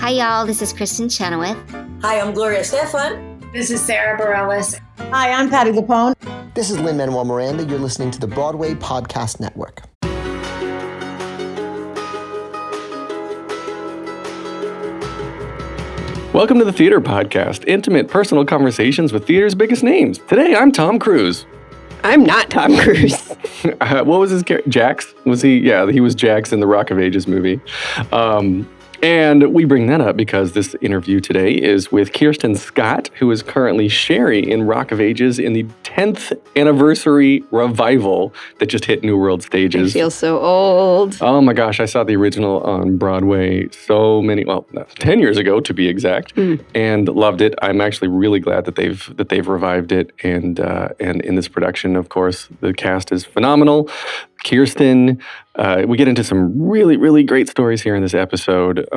Hi, y'all. This is Kirsten Chenoweth. Hi, I'm Gloria Stefan. This is Sarah Bareilles. Hi, I'm Patty Lapone. This is Lin-Manuel Miranda. You're listening to the Broadway Podcast Network. Welcome to the Theater Podcast, intimate, personal conversations with theater's biggest names. Today, I'm Tom Cruise. I'm not Tom Cruise. What was his character? Jax? Was he? Yeah, he was Jax in the Rock of Ages movie. And we bring that up because this interview today is with Kirsten Scott, who is currently Sherrie in Rock of Ages in the 10th anniversary revival that just hit New World stages. I feel so old. Oh my gosh, I saw the original on Broadway 10 years ago to be exact, and loved it. I'm actually really glad that they've revived it, and in this production, of course, the cast is phenomenal. Kirsten, we get into some really, really great stories here in this episode.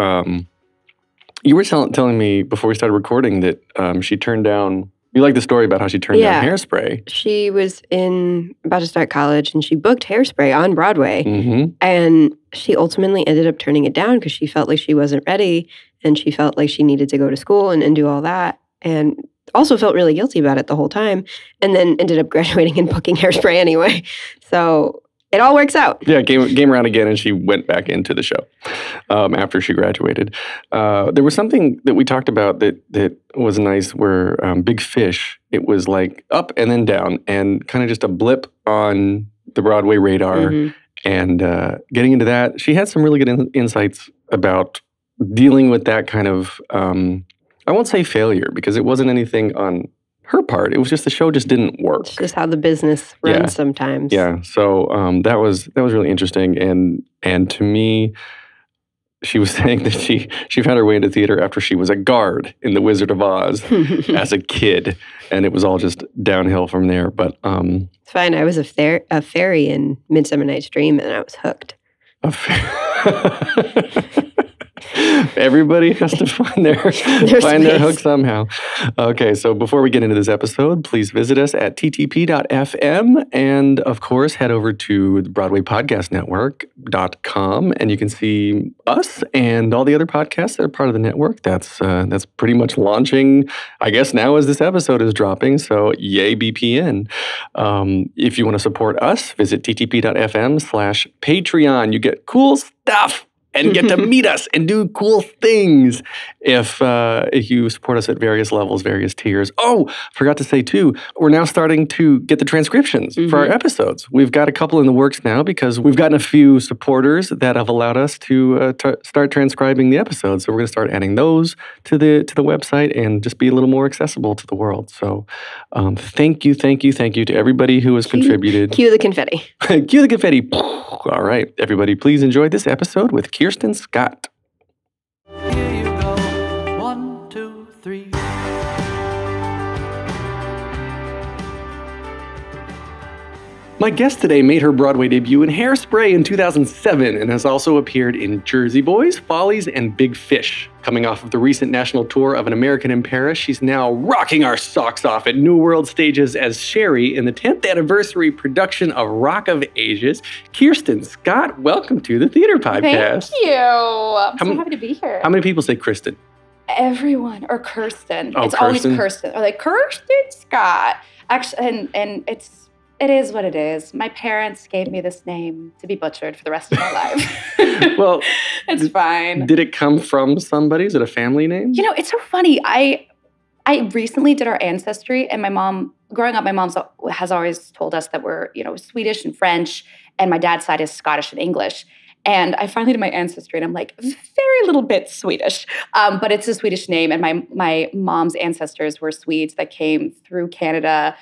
You were telling me before we started recording that she turned down, you like the story about how she turned down Hairspray. She was about to start college, and she booked Hairspray on Broadway. Mm-hmm. And she ultimately ended up turning it down because she felt like she wasn't ready, and she felt like she needed to go to school and do all that. And also felt really guilty about it the whole time, and then ended up graduating and booking Hairspray anyway. So it all works out. Yeah, came around again, and she went back into the show after she graduated. There was something that we talked about that was nice where Big Fish, it was like up and then down and kind of just a blip on the Broadway radar. Mm-hmm. And getting into that, she had some really good insights about dealing with that kind of, I won't say failure because it wasn't anything on her part. It was just the show just didn't work. It's just how the business runs sometimes. Yeah. So that was really interesting. And to me, she was saying that she found her way into theater after she was a guard in The Wizard of Oz as a kid, and it was all just downhill from there. But it's fine. I was a fairy in Midsummer Night's Dream, and I was hooked. Everybody has to find their hook somehow. Okay, so before we get into this episode, please visit us at ttp.fm, and of course, head over to the BroadwayPodcastNetwork.com, and you can see us and all the other podcasts that are part of the network. That's pretty much launching, I guess, now as this episode is dropping, so yay BPN. If you want to support us, visit ttp.fm/Patreon. You get cool stuff and get to meet us and do cool things if you support us at various levels, various tiers. Oh, forgot to say too, we're now starting to get the transcriptions for our episodes. We've got a couple in the works now because we've gotten a few supporters that have allowed us to start transcribing the episodes. So we're going to start adding those to the website and just be a little more accessible to the world. So thank you to everybody who has contributed. Cue the confetti. Cue the confetti. All right, everybody, please enjoy this episode with Kirsten Scott. Here you go. 1, 2, 3. My guest today made her Broadway debut in Hairspray in 2007 and has also appeared in Jersey Boys, Follies, and Big Fish. Coming off of the recent national tour of An American in Paris, she's now rocking our socks off at New World stages as Sherrie in the 10th anniversary production of Rock of Ages. Kirsten Scott, welcome to the Theater Podcast. Thank you. I'm so happy to be here. How many people say Kristen? Everyone, or Kirsten. Oh, it's Kirsten. Always Kirsten. Or like Kirsten Scott. Actually, and it is what it is. My parents gave me this name to be butchered for the rest of my life. Well, it's fine. Did it come from somebody? Is it a family name? You know, it's so funny. I recently did our ancestry, and my mom, growing up, my mom has always told us that we're, Swedish and French, and my dad's side is Scottish and English. And I finally did my ancestry, and I'm like, very little bit Swedish. But it's a Swedish name, and my mom's ancestors were Swedes that came through Canada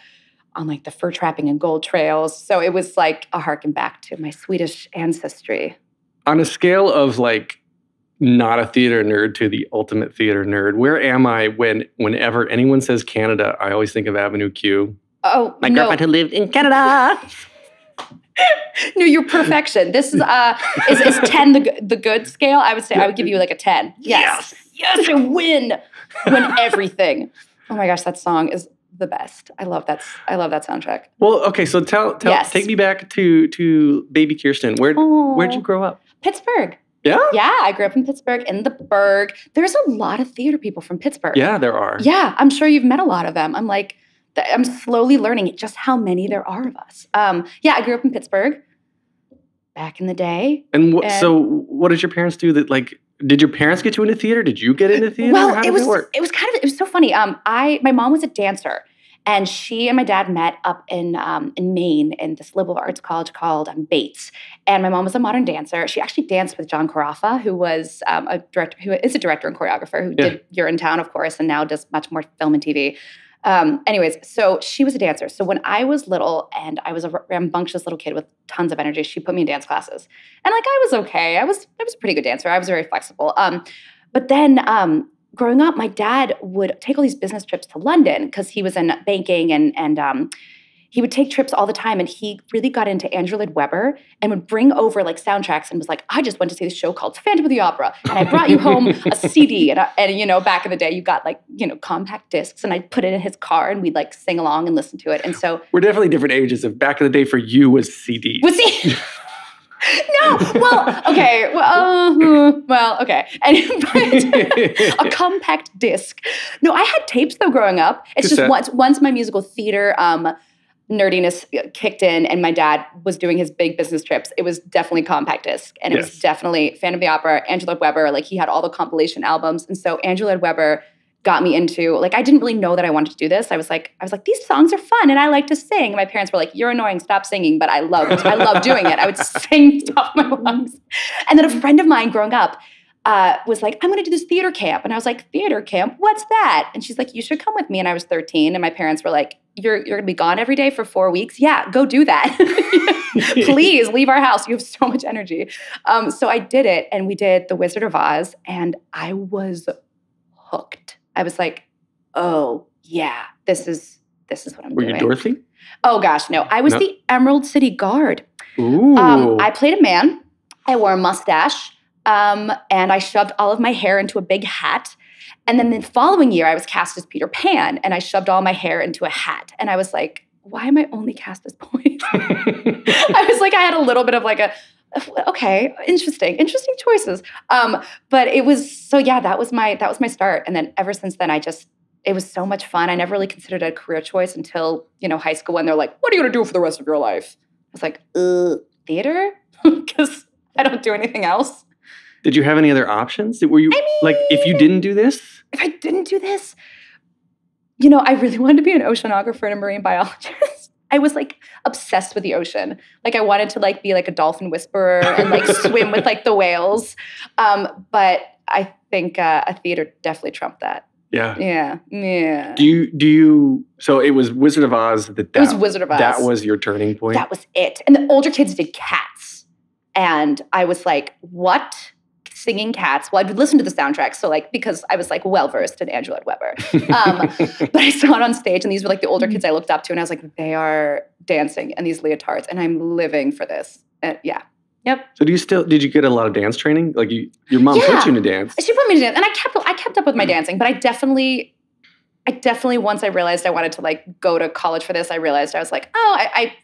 on like the fur trapping and gold trails. So it was like a harken back to my Swedish ancestry. On a scale of like not a theater nerd to the ultimate theater nerd, where am I whenever anyone says Canada, I always think of Avenue Q. Oh, my girlfriend who lived in Canada. No, you're perfection. This is 10 the good scale. I would say I would give you like a 10. Yes, a win everything. Oh my gosh, that song is the best. I love that soundtrack. Well, okay, so take me back to baby Kirsten. Where'd you grow up? Pittsburgh. Yeah? Yeah, I grew up in Pittsburgh, in the Burgh. There's a lot of theater people from Pittsburgh. Yeah, there are. Yeah, I'm sure you've met a lot of them. I'm slowly learning just how many there are of us. Yeah, I grew up in Pittsburgh back in the day. And so what did your parents do that, like, did your parents get you into theater? Did you get into theater? Well, How did it work? It was so funny. My mom was a dancer, and she and my dad met up in Maine in this liberal arts college called Bates. And my mom was a modern dancer. She actually danced with John Carafa, who was a director, who is a director and choreographer who did You're in Town, of course, and now does much more film and TV. Anyways, so she was a dancer. So when I was little and I was a rambunctious little kid with tons of energy, she put me in dance classes. And like, I was okay. I was a pretty good dancer. I was very flexible. But then growing up, my dad would take all these business trips to London because he was in banking and he would take trips all the time, and he really got into Andrew Lloyd Webber and would bring over like soundtracks and was like, I just went to see this show called Phantom of the Opera, and I brought you home a CD. And you know, back in the day, you got like, you know, compact discs, and I'd put it in his car and we'd like sing along and listen to it. And so we're definitely different ages. Of back in the day for you was CD. Was he? No, well, okay, okay. And a compact disc. No, I had tapes though growing up. It's Cassette. just once my musical theater nerdiness kicked in and my dad was doing his big business trips, it was definitely compact disc. And it was definitely Phantom of the Opera, Andrew Lloyd Webber. Like, he had all the compilation albums. And so Andrew Lloyd Webber got me into, like, I didn't really know that I wanted to do this. I was like, these songs are fun and I like to sing. And my parents were like, you're annoying, stop singing. But I love doing it. I would sing top of my lungs. And then a friend of mine growing up was like, I'm going to do this theater camp. And I was like, theater camp? What's that? And she's like, you should come with me. And I was 13. And my parents were like, you're going to be gone every day for 4 weeks? Yeah, go do that. Please leave our house. You have so much energy. So I did it. And we did The Wizard of Oz. And I was hooked. I was like, oh, yeah, this is what I'm doing. Were you Dorothy? Oh, gosh, no. I was the Emerald City Guard. Ooh. I played a man. I wore a mustache. And I shoved all of my hair into a big hat. And then the following year, I was cast as Peter Pan, and I shoved all my hair into a hat. And I was like, why am I only cast as boys? I was like, I had a little bit of like okay, interesting choices. But it was, so yeah, that was my start. And then ever since then, it was so much fun. I never really considered it a career choice until, you know, high school, when they're like, what are you going to do for the rest of your life? I was like, theater? Because I don't do anything else. Did you have any other options? Were you, like, if you didn't do this? If I didn't do this, you know, I really wanted to be an oceanographer and a marine biologist. I was like obsessed with the ocean. Like, I wanted to like be like a dolphin whisperer and like swim with like the whales. But I think a theater definitely trumped that. Yeah. Yeah. Do you, so it was Wizard of Oz it was Wizard of Oz. That was your turning point? That was it. And the older kids did Cats. And I was like, what? Singing Cats. Well, I would listen to the soundtrack. So like, because I was like well-versed in Andrew Lloyd Webber. But I saw it on stage, and these were like the older kids I looked up to, and I was like, they are dancing in these leotards, and I'm living for this. Yeah. Yep. So did you get a lot of dance training? Like, your mom put you into dance. She put me to dance, and I kept up with my dancing, but I definitely, once I realized I wanted to like go to college for this, I realized I was like, I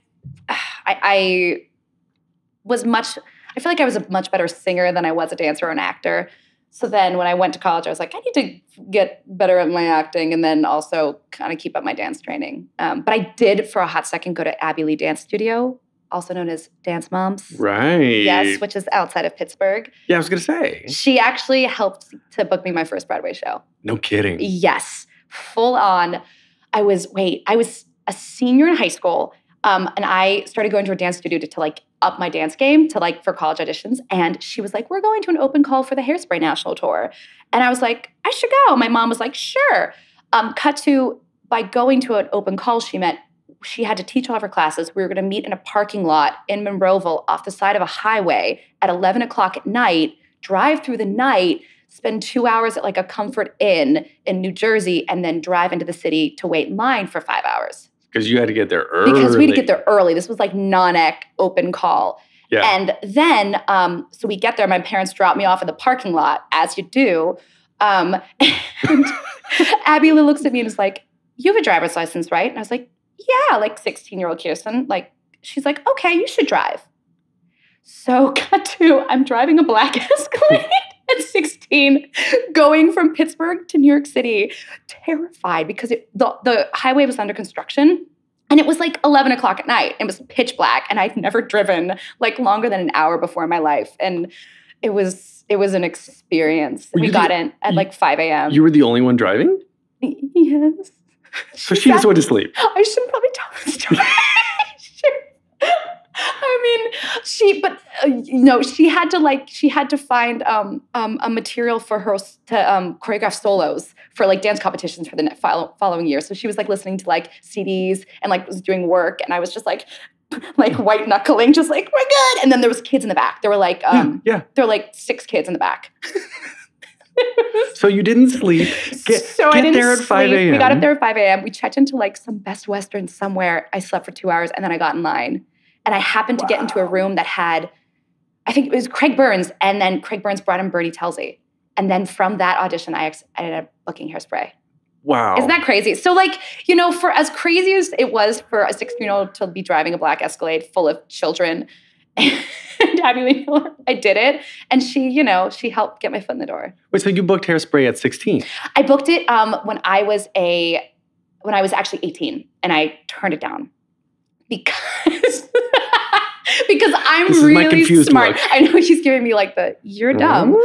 feel like I was a much better singer than I was a dancer or an actor. So then when I went to college, I was like, I need to get better at my acting and then also kind of keep up my dance training. But I did, for a hot second, go to Abby Lee Dance Studio, also known as Dance Moms. Right. Yes, which is outside of Pittsburgh. Yeah, I was going to say. She actually helped to book me my first Broadway show. No kidding. Yes. Full on. I was a senior in high school. And I started going to a dance studio to like up my dance game to like for college auditions. And she was like, we're going to an open call for the Hairspray National Tour. And I was like, I should go. My mom was like, sure. Cut to, by going to an open call, she meant she had to teach all of her classes. We were going to meet in a parking lot in Monroeville off the side of a highway at 11 o'clock at night, drive through the night, spend 2 hours at like a Comfort Inn in New Jersey, and then drive into the city to wait in line for 5 hours. Because you had to get there early. Because we had to get there early. This was like non-ec open call. Yeah. And then, so we get there. My parents drop me off in the parking lot, as you do. And Abby Lee looks at me and is like, you have a driver's license, right? And I was like, yeah, like 16-year-old Kirsten. Like, she's like, okay, you should drive. So cut to, I'm driving a black Escalade at 16, going from Pittsburgh to New York City, terrified because the highway was under construction. And it was like 11 o'clock at night. It was pitch black. And I'd never driven like longer than an hour before in my life. And it was an experience. We got in at like 5 a.m. You were the only one driving? Yes. So she just went to sleep. I shouldn't probably tell this story. She had to find a material for her to choreograph solos for like dance competitions for the following year. So she was like listening to like CDs and like was doing work, and I was just like white knuckling, just like we're good. And then there was kids in the back. There were like there were like 6 kids in the back. So you didn't sleep. I didn't there at 5 a.m. We got up there at 5 a.m. We checked into like some Best Western somewhere. I slept for 2 hours and then I got in line. And I happened to get into a room that had, I think it was Craig Burns, and then Craig Burns brought in Bernie Telsey. And then from that audition, I ended up booking Hairspray. Wow. Isn't that crazy? So like, you know, for as crazy as it was for a 16-year-old to be driving a black Escalade full of children and Abby Lee Miller, I did it. And she, you know, she helped get my foot in the door. Wait, so you booked Hairspray at 16? I booked it when I was actually 18, and I turned it down because I'm really smart. Look. I know he's giving me like you're dumb.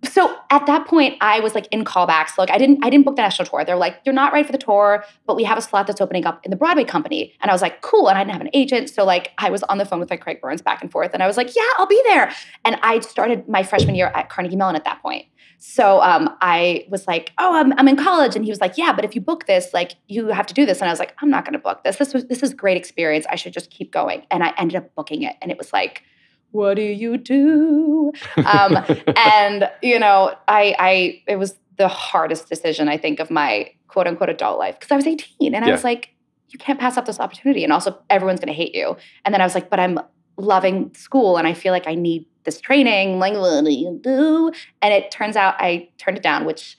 So at that point, I was like in callbacks. Look, I didn't book the national tour. They're like, you're not right for the tour, but we have a slot that's opening up in the Broadway company. And I was like, cool. And I didn't have an agent. So like I was on the phone with like Craig Burns back and forth. And I was like, yeah, I'll be there. And I started my freshman year at Carnegie Mellon at that point. So I was like, oh, I'm in college. And he was like, yeah, but if you book this, like you have to do this. And I was like, I'm not going to book this. This is great experience. I should just keep going. And I ended up booking it. And it was like, what do you do? And, you know, it was the hardest decision, I think, of my quote unquote adult life. Because I was 18 and I was like, you can't pass up this opportunity. And also everyone's going to hate you. And then I was like, but I'm loving school and I feel like I need this training. Like, what do you do? And it turns out I turned it down, which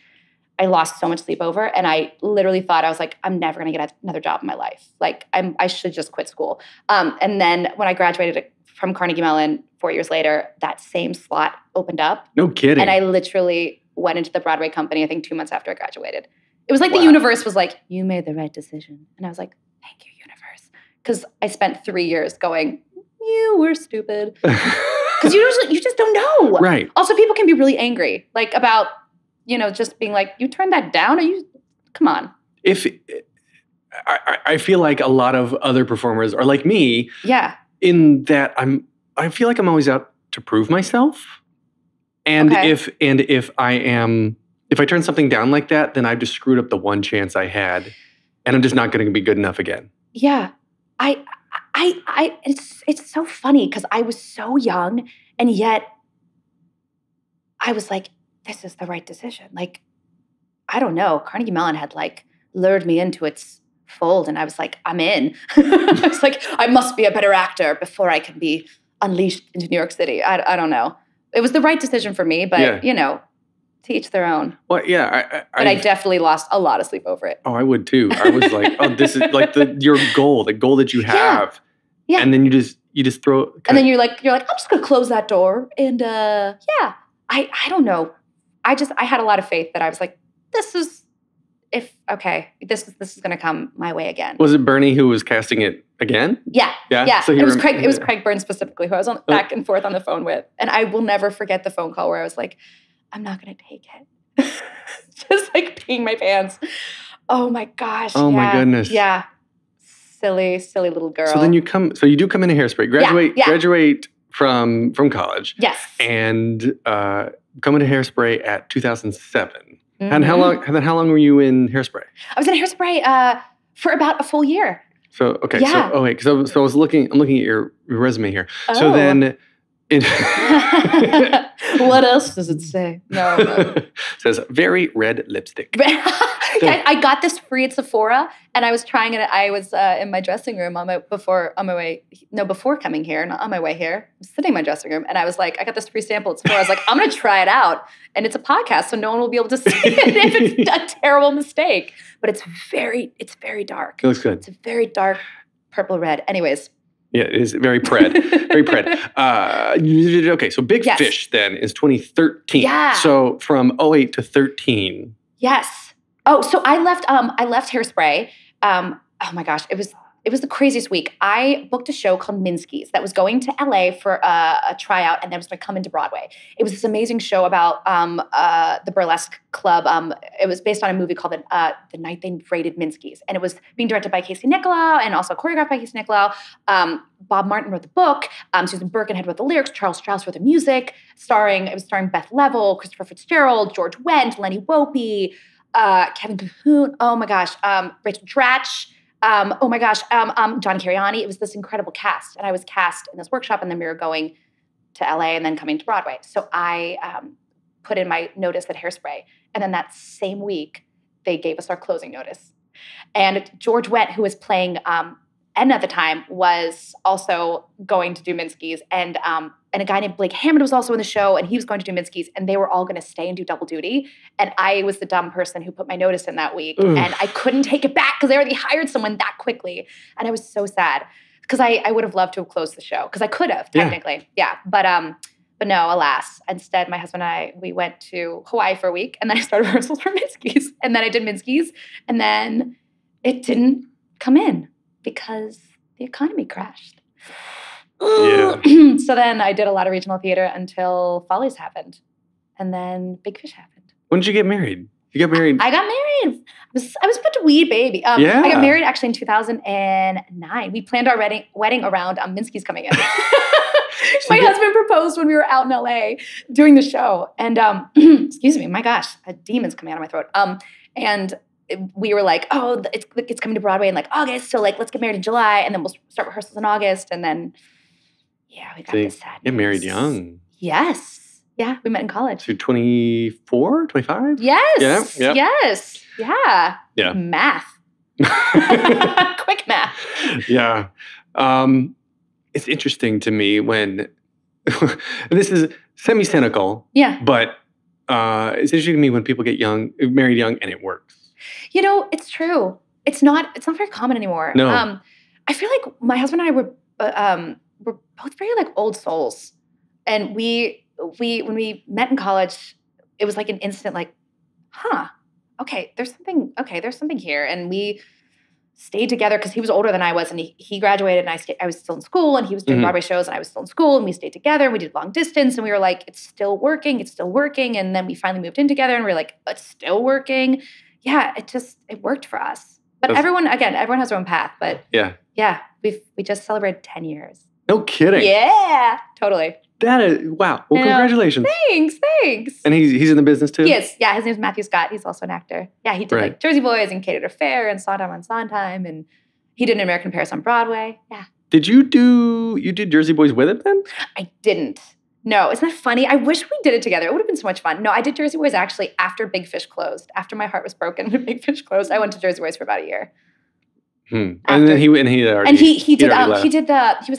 I lost so much sleep over. And I literally thought, I was like, I'm never going to get another job in my life. Like I should just quit school. And then when I graduated from Carnegie Mellon 4 years later, that same slot opened up. No kidding. And I literally went into the Broadway company, I think 2 months after I graduated. It was like the universe was like, you made the right decision. And I was like, thank you, universe. Because I spent 3 years going, you were stupid. Because you just don't know. Right. Also, people can be really angry, like about, you know, just being like, you turned that down? Come on. I feel like a lot of other performers are like me. Yeah. In that I feel like I'm always out to prove myself. And if I turn something down like that, then I've just screwed up the one chance I had. And I'm just not going to be good enough again. Yeah. It's so funny because I was so young and yet I was like, this is the right decision. Like, I don't know. Carnegie Mellon had like lured me into its fold and I was like, I'm in. I was like, I must be a better actor before I can be unleashed into New York City. I don't know. It was the right decision for me, but you know, to each their own. Well, yeah. I definitely lost a lot of sleep over it. Oh, I would too. I was like, oh, this is like your goal, the goal that you have. Yeah. And then you just throw. And then you're like, I'm just going to close that door. And I don't know. I had a lot of faith that I was like, this is going to come my way again. Was it Bernie who was casting it again? Yeah. So it was Craig Burns specifically who I was on back and forth on the phone with. And I will never forget the phone call where I was like, I'm not going to take it. Just like peeing my pants. Oh my gosh. Oh my goodness. Yeah. Silly little girl. So then you do come into Hairspray, graduate from college. Yes. And come into Hairspray at 2007. Mm-hmm. And how long were you in Hairspray? I was in Hairspray for about a full year. So okay. Yeah. So I was looking at your resume here. Oh. So then what else does it say? No. It says very red lipstick. I got this free at Sephora, and I was trying it. I was in my dressing room before coming here, not on my way here. I was sitting in my dressing room, and I was like, I got this free sample at Sephora. I was like, I'm going to try it out, and it's a podcast, so no one will be able to see it if it's a terrible mistake. But it's very dark. It looks good. It's a very dark purple red. Anyways. Yeah, it is very pred. Very pred. Okay, so Big Yes. Fish then is 2013. Yeah. So from 08 to 13. Yes. Oh, so I left Hairspray. Oh my gosh, it was the craziest week. I booked a show called Minsky's that was going to LA for a tryout and then was going to come into Broadway. It was this amazing show about the burlesque club. It was based on a movie called The Night They Raided Minsky's. And it was being directed by Casey Nicolau and also choreographed by Casey Nicolau. Bob Martin wrote the book. Susan Birkenhead wrote the lyrics. Charles Strauss wrote the music. It was starring Beth Level, Christopher Fitzgerald, George Wendt, Lenny Whopey, Kevin Cahoon. Oh my gosh. Rachel Dratch. Oh my gosh, John Cariani. It was this incredible cast. And I was cast in this workshop and then we were going to LA and then coming to Broadway. So I put in my notice at Hairspray. And then that same week, they gave us our closing notice. And George Wendt, who was playing Edna at the time, was also going to do Minsky's. And a guy named Blake Hammond was also in the show, and he was going to do Minsky's, and they were all going to stay and do double duty. And I was the dumb person who put my notice in that week, and I couldn't take it back because they already hired someone that quickly. And I was so sad because I would have loved to have closed the show because I could have technically. Yeah. But no, alas. Instead, my husband and I, we went to Hawaii for a week, and then I started rehearsals for Minsky's. And then I did Minsky's, and then it didn't come in because the economy crashed. Yeah. So then I did a lot of regional theater until Follies happened. And then Big Fish happened. When did you get married? You got married? I got married. I was such a wee baby. Yeah. I got married actually in 2009. We planned our wedding around Minsky's coming in. My husband proposed when we were out in LA doing the show. And excuse me, my gosh, a demon's coming out of my throat. And we were like, oh, it's coming to Broadway in like August. So like, let's get married in July. And then we'll start rehearsals in August. And then, yeah, we got this sad Get married news. young. Yes. Yeah, we met in college. So 24, 25? Yes. Yeah. Yes. Yeah. Yeah. Math. Quick math. Yeah. It's interesting to me when this is semi-cynical. Yeah. But it's interesting to me when people get married young, and it works. You know, it's true. It's not very common anymore. No. I feel like my husband and I were both very like old souls. And we when we met in college, it was like an instant like, there's something here. And we stayed together because he was older than I was, and he graduated, and I was still in school, and he was doing Broadway shows, and I was still in school, and we stayed together, and we did long distance, and we were like, it's still working, and then we finally moved in together, and we were like, it's still working. Yeah, it worked for us. But everyone has their own path, but yeah, we just celebrated 10 years. No kidding. Yeah, totally. That is, wow. Well, congratulations. Thanks. And he's in the business too? He is. Yeah, his name's Matthew Scott. He's also an actor. Yeah, he did like Jersey Boys and Catered Affair and Sondheim on Sondheim, and he did An American Paris on Broadway. Yeah. Did you did Jersey Boys with him then? I didn't. No, isn't that funny? I wish we did it together. It would have been so much fun. No, I did Jersey Boys actually after Big Fish closed. After my heart was broken when Big Fish closed, I went to Jersey Boys for about a year. And then he was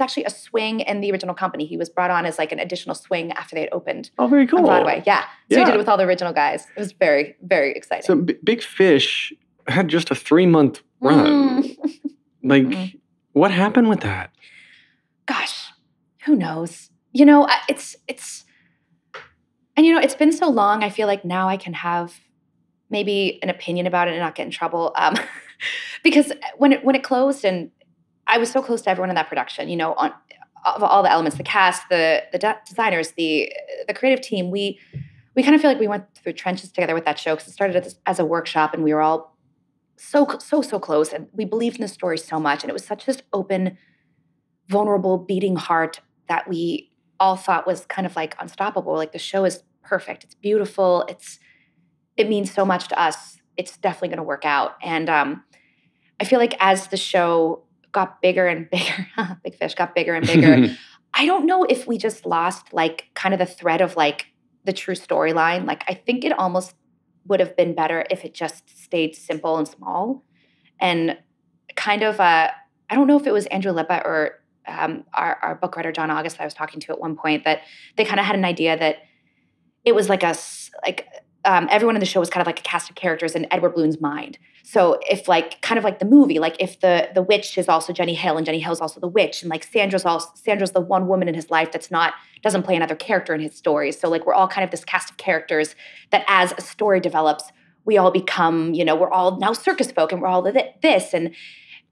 actually a swing in the original company. He was brought on as like an additional swing after they had opened. Oh, very cool. On Broadway. Yeah. So he did it with all the original guys. It was very, very exciting. So Big Fish had just a 3-month run. What happened with that? Gosh, who knows? You know, it's been so long. I feel like now I can have maybe an opinion about it and not get in trouble. Because when it closed, and I was so close to everyone in that production, you know, on all the elements, the cast, the designers, the creative team, we kind of feel like we went through trenches together with that show because it started as a workshop, and we were all so close, and we believed in the story so much, and it was such this open, vulnerable, beating heart that we all thought was kind of like unstoppable. Like the show is perfect. It's beautiful. It means so much to us. It's definitely going to work out. And I feel like as the show got bigger and bigger, Big Fish got bigger and bigger, I don't know if we just lost like kind of the thread of like the true storyline. Like I think it almost would have been better if it just stayed simple and small. And kind of, I don't know if it was Andrew Lippa or our book writer, John August, that I was talking to at one point, that they kind of had an idea that it was like everyone in the show was kind of like a cast of characters in Edward Bloom's mind. So if like kind of like the movie, like if the witch is also Jenny Hill and Jenny Hill's also the witch, and like Sandra's the one woman in his life doesn't play another character in his stories. So like we're all kind of this cast of characters that as a story develops, we all become, we're all now circus folk and we're all this, and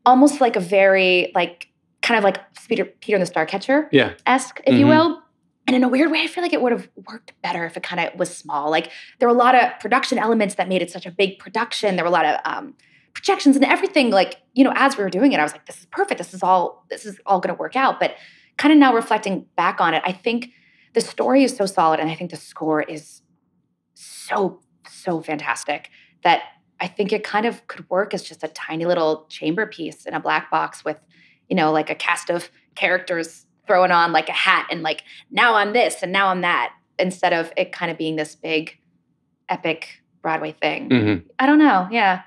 almost like a very like kind of like Peter and the Starcatcher-esque, if you will. And in a weird way, I feel like it would have worked better if it kind of was small. Like there were a lot of production elements that made it such a big production. There were a lot of projections and everything. Like, as we were doing it, I was like, this is perfect. This is all going to work out. But kind of now reflecting back on it, I think the story is so solid and I think the score is so, so fantastic that I think it kind of could work as just a tiny little chamber piece in a black box with, like a cast of characters throwing on like a hat and like, now I'm this and now I'm that, instead of it kind of being this big epic Broadway thing. I don't know. Yeah.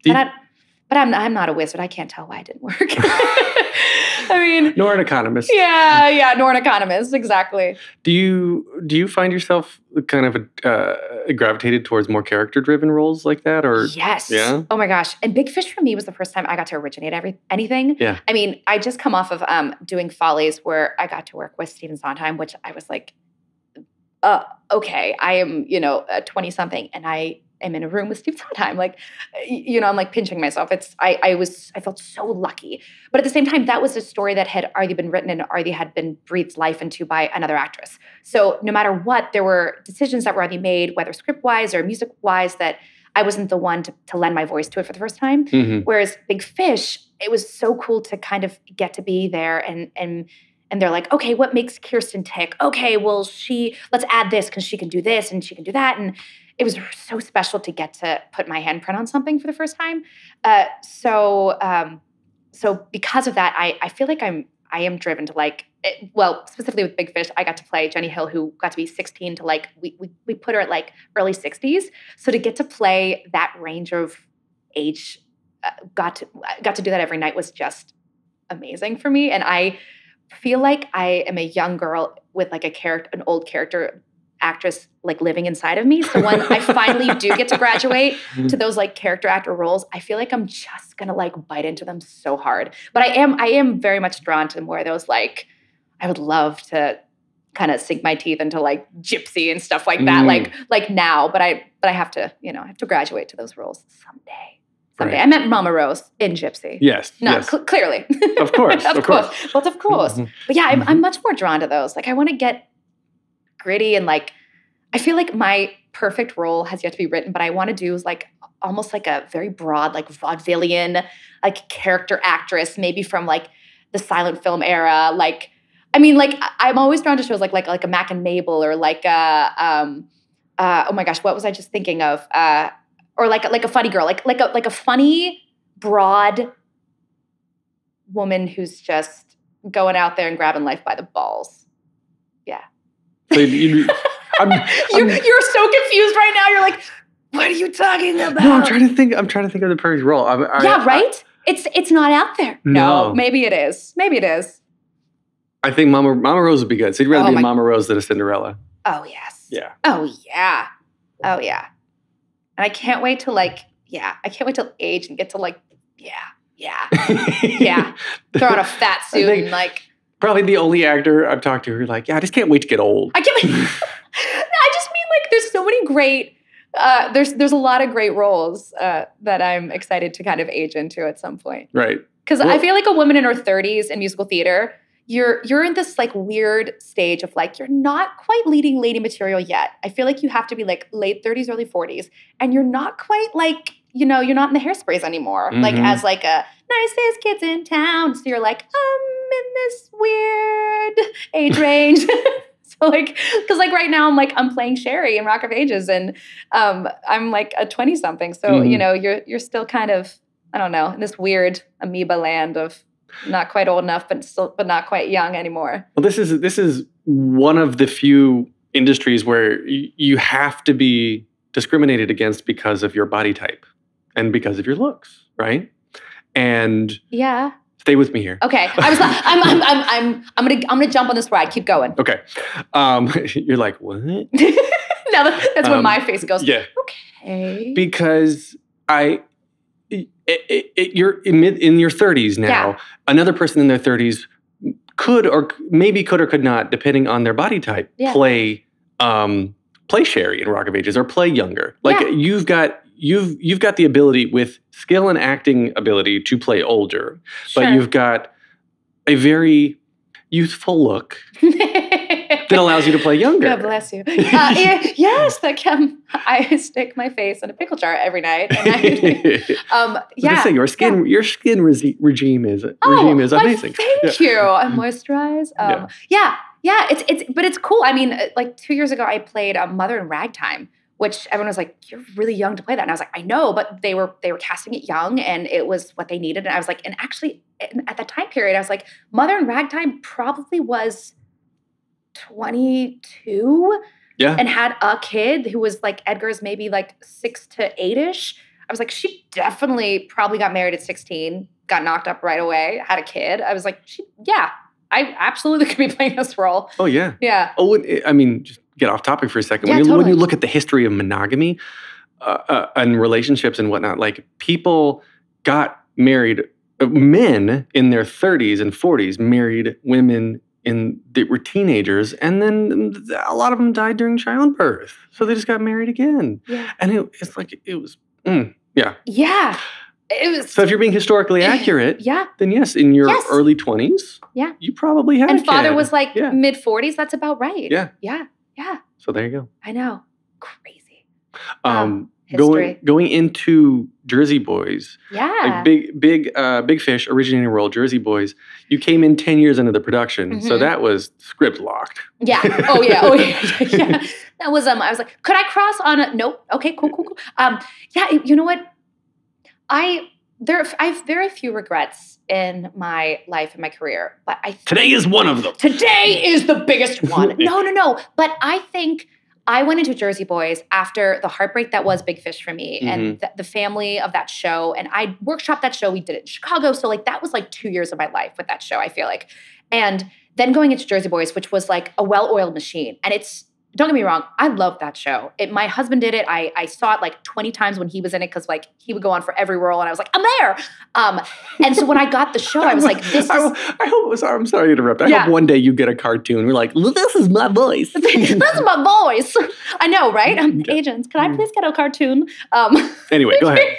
But I'm not a wizard. I can't tell why it didn't work. I mean, nor an economist. Yeah, nor an economist. Exactly. Do you find yourself kind of gravitated towards more character-driven roles like that, or yes? Yeah. Oh my gosh! And Big Fish for me was the first time I got to originate anything. Yeah. I mean, I just come off of doing Follies, where I got to work with Stephen Sondheim, which I was like, okay, I am 20-something, and I am in a room with Steve Sondheim. Like, I'm like pinching myself. I felt so lucky. But at the same time, that was a story that had already been written and already had been breathed life into by another actress. So no matter what, there were decisions that were already made, whether script-wise or music-wise, that I wasn't the one to lend my voice to it for the first time. Whereas Big Fish, it was so cool to kind of get to be there and they're like, okay, what makes Kirsten tick? Okay, well, let's add this because she can do this and she can do that. And it was so special to get to put my handprint on something for the first time. So because of that, I feel like I am driven to like, specifically with Big Fish, I got to play Jenny Hill, who got to be 16 to like, we put her at like early 60s. So to get to play that range of age, got to do that every night was just amazing for me. And I feel like I am a young girl with like an old character actress like living inside of me. So when I finally do get to graduate to those like character actor roles, I feel like I'm just gonna like bite into them so hard. But I am very much drawn to more of those like, I would love to kind of sink my teeth into like Gypsy and stuff like that, like now. But I have to, I have to graduate to those roles someday. Right. I meant Mama Rose in Gypsy. Yes. No, yes. Clearly. Of course. of course. But of course. But yeah, I'm much more drawn to those. Like I want to get gritty and like, I feel like my perfect role has yet to be written, but I want to do is like almost like a very broad, like vaudevillian, like character actress, maybe from like the silent film era. Like, I mean, like I'm always drawn to shows like a Mac and Mabel or like oh my gosh, what was I just thinking of? Or like a funny girl, like a funny, broad woman who's just going out there and grabbing life by the balls. Yeah. So you're so confused right now. You're like, what are you talking about? No, I'm trying to think of the perfect role. Right? It's not out there. No, maybe it is. I think Mama Rose would be good. So you'd rather be Mama Rose than a Cinderella. Oh yes. Yeah. Oh yeah. And I can't wait to age and get to like, yeah. Throw on a fat suit and like. Probably the only actor I've talked to who's like, I just can't wait to get old. I just mean like there's so many great, there's a lot of great roles that I'm excited to kind of age into at some point. Right. Because I feel like a woman in her 30s in musical theater, you're in this like weird stage of like, you're not quite leading lady material yet. I feel like you have to be like late 30s, early 40s. And you're not quite like, you're not in the Hairsprays anymore. Like as like a nicest kids in town. So you're like, in this weird age range. So like, because like right now I'm playing Sherrie in Rock of Ages and I'm like a 20-something. So, you're still kind of, I don't know, in this weird amoeba land of not quite old enough, but not quite young anymore. Well, this is one of the few industries where you have to be discriminated against because of your body type and because of your looks, right? And yeah. Stay with me here. Okay, I'm gonna jump on this ride. Keep going. Okay, you're like what? Now that's when my face goes, yeah. okay. Because you're in your 30s now. Yeah. Another person in their 30s could or could not, depending on their body type, play Sherrie in Rock of Ages or play younger. Like you've got the ability with skill and acting ability to play older, but you've got a very youthful look that allows you to play younger. God bless you. Yes, I stick my face in a pickle jar every night. And your skin regime is amazing. Thank you. I moisturize. But it's cool. I mean, like 2 years ago, I played Mother in Ragtime, which everyone was like, "You're really young to play that." And I was like, "I know," but they were casting it young, and it was what they needed. And I was like, and actually, at that time period, I was like, Mother in Ragtime probably was 22 and had a kid who was like Edgar's maybe like 6 to 8-ish. I was like, she definitely probably got married at 16, got knocked up right away, had a kid. I was like, I absolutely could be playing this role. Oh, yeah. Yeah. Oh, I mean, just get off topic for a second. When you look at the history of monogamy and relationships and whatnot, like people got married, men in their 30s and 40s married women that were teenagers, and then a lot of them died during childbirth. So they just got married again. Yeah. And it was, yeah. Yeah. It was, so if you're being historically accurate, then yes, in your early 20s, you probably had a kid. And father was like mid-40s. That's about right. Yeah. Yeah. Yeah. So there you go. I know. Crazy. Going into Jersey Boys. Yeah. Like Big Fish, originating role, Jersey Boys. You came in 10 years into the production. So that was script locked. Yeah. Oh, yeah. Yeah. That was, I was like, could I cross on a, nope. Okay, cool. Yeah, you know what? I have very few regrets in my life and my career, but today is one of them. Today is the biggest one. No. But I think I went into Jersey Boys after the heartbreak that was Big Fish for me and the family of that show. And I workshopped that show. We did it in Chicago. So like that was like 2 years of my life with that show, I feel like. And then going into Jersey Boys, which was like a well-oiled machine. And don't get me wrong, I love that show. My husband did it. I saw it like 20 times when he was in it because like he would go on for every role and I was like, I'm there. And so when I got the show, I was like, I'm sorry to interrupt. I hope one day you get a cartoon. We're like, this is my voice. This is my voice. I know, right? Agents, can I please get a cartoon? Anyway, go ahead.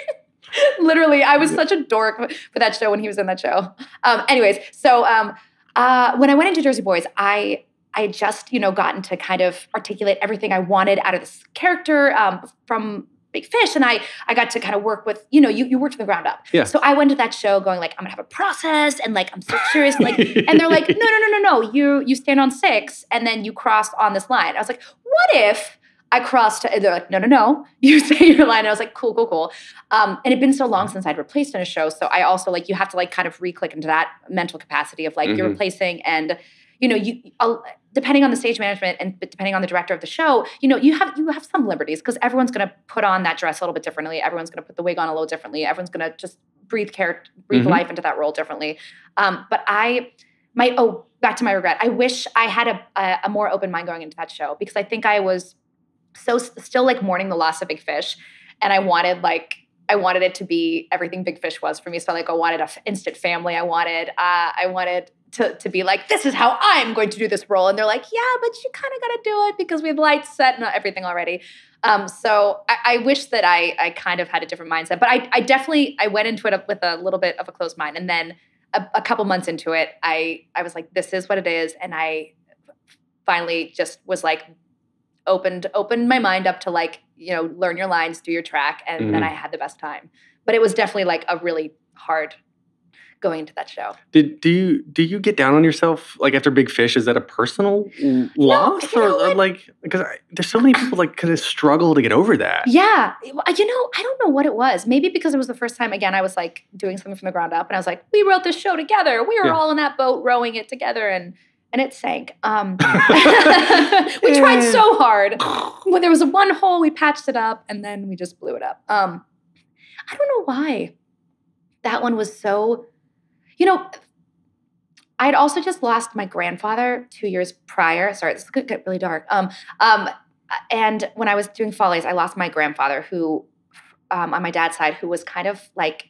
Literally, I was such a dork for that show when he was in that show. Anyways, so when I went into Jersey Boys, I had just, gotten to kind of articulate everything I wanted out of this character from Big Fish. And I got to kind of work with, you work from the ground up. Yeah. So I went to that show going like, I'm going to have a process and like, I'm so curious. And, and they're like, no. You stand on 6 and then you cross on this line. I was like, what if I crossed? They're like, no. You say your line. And I was like, cool. And it'd been so long since I'd replaced in a show. So I also you have to like kind of re-click into that mental capacity of like you're replacing and, depending on the stage management and depending on the director of the show, you have some liberties because everyone's going to put on that dress a little bit differently. Everyone's going to put the wig on a little differently. Everyone's going to just breathe life into that role differently. But back to my regret. I wish I had a more open mind going into that show because I think I was still like mourning the loss of Big Fish, and I wanted it to be everything Big Fish was for me. So I wanted an instant family. I wanted to be like, this is how I'm going to do this role. And they're like, yeah, but you kind of got to do it because we have lights set and everything already. So I wish that I kind of had a different mindset. But I went into it with a little bit of a closed mind. And then a couple months into it, I was like, this is what it is. And I finally just was like, opened my mind up to like, learn your lines, do your track. And then I had the best time. But it was definitely like a really hard going into that show. Do you get down on yourself like after Big Fish? Is that a personal loss or like because there's so many people like kind of struggle to get over that? Yeah, I don't know what it was. Maybe because it was the first time again I was like doing something from the ground up, and I was like, we wrote this show together. We were all in that boat rowing it together, and it sank. We tried so hard. When there was one hole, we patched it up, and then we just blew it up. I don't know why that one was so. I'd also just lost my grandfather 2 years prior. Sorry, this could get really dark. And when I was doing Follies, I lost my grandfather who, on my dad's side, who was kind of like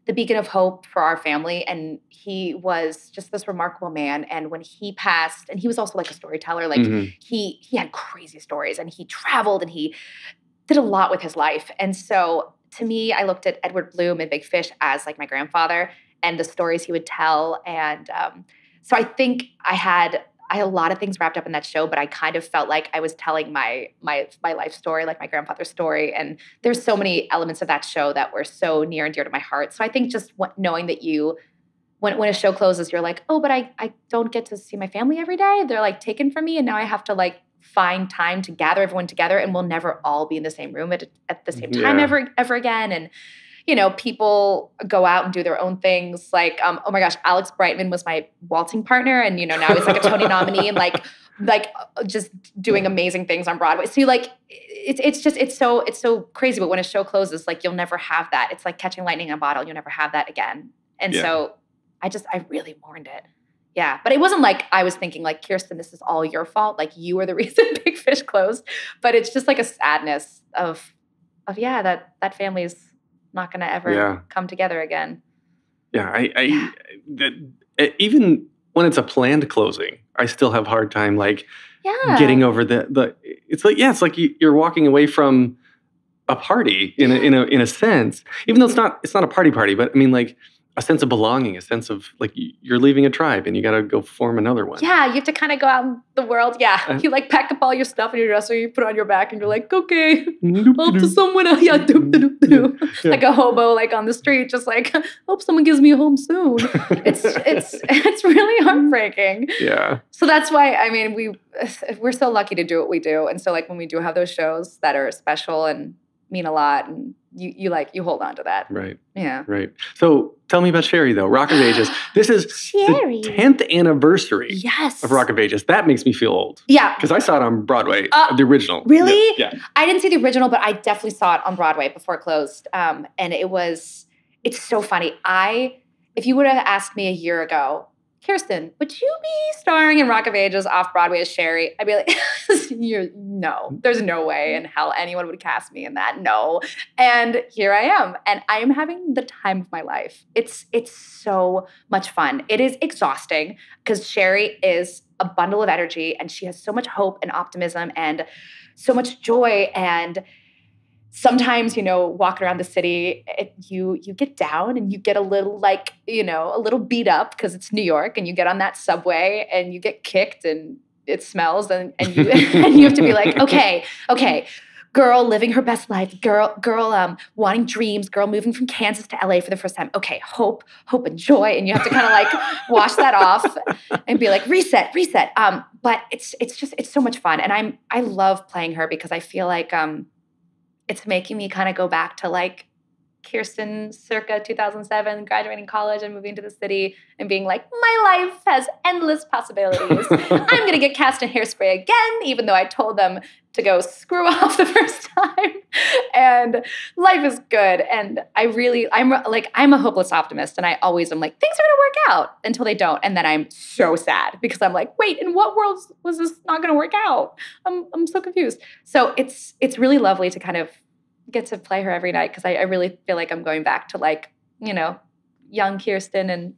the beacon of hope for our family. And he was just this remarkable man. And when he passed, and he was also like a storyteller, like he had crazy stories and he traveled and he did a lot with his life. And so to me, I looked at Edward Bloom and Big Fish as like my grandfather and the stories he would tell. And so I think I had a lot of things wrapped up in that show, but I kind of felt like I was telling my life story, like my grandfather's story. And there's so many elements of that show that were so near and dear to my heart. So I think just knowing that when a show closes, you're like, oh, but I don't get to see my family every day. They're like taken from me. And now I have to like find time to gather everyone together, and we'll never all be in the same room at the same time ever again. And people go out and do their own things. Like, oh my gosh, Alex Brightman was my waltzing partner, and now he's like a Tony nominee and like just doing amazing things on Broadway. So it's so crazy. But when a show closes, like you'll never have that. It's like catching lightning in a bottle. You'll never have that again. And so I really mourned it. Yeah, but it wasn't like I was thinking like, Kirsten, this is all your fault. Like you were the reason Big Fish closed. But it's just like a sadness of that family's not going to ever come together again. Yeah, even when it's a planned closing, I still have a hard time like getting over the. It's like you're walking away from a party in a sense, even though it's not a party, but I mean like a sense of belonging, a sense of like you're leaving a tribe and you got to go form another one. Yeah, you have to kind of go out in the world. Yeah, you like pack up all your stuff in your dresser, you put it on your back, and you're like, okay, hope to someone else. Yeah, like a hobo, like on the street, just like hope someone gives me a home soon. It's really heartbreaking. Yeah. So that's why we're so lucky to do what we do, and so like when we do have those shows that are special and mean a lot, and you hold on to that. Right. Yeah. Right. So tell me about Sherrie, though. Rock of Ages. This is Sherrie. The 10th anniversary of Rock of Ages. That makes me feel old. Yeah. Because I saw it on Broadway, the original. Really? Yeah. I didn't see the original, but I definitely saw it on Broadway before it closed. And it's so funny. If you would have asked me a year ago, Kirsten, would you be starring in Rock of Ages Off-Broadway as Sherrie? I'd be like, no, there's no way in hell anyone would cast me in that. No. And here I am. And I am having the time of my life. It's so much fun. It is exhausting because Sherrie is a bundle of energy and she has so much hope and optimism and so much joy. And sometimes, walking around the city, you get down and you get a little a little beat up because it's New York, and you get on that subway and you get kicked and it smells and you and you have to be like, okay, girl living her best life, girl wanting dreams, girl moving from Kansas to LA for the first time. Okay, hope and joy, and you have to kind of like wash that off and be like reset. But it's so much fun, and I love playing her because I feel like it's making me kind of go back to like Kirsten circa 2007, graduating college and moving to the city and being like, my life has endless possibilities. I'm going to get cast in Hairspray again, even though I told them to go screw off the first time. And life is good. And I'm a hopeless optimist. And I always am like, things are going to work out until they don't. And then I'm so sad because I'm like, wait, in what world was this not going to work out? I'm so confused. So it's really lovely to kind of get to play her every night because I really feel like I'm going back to like, young Kirsten and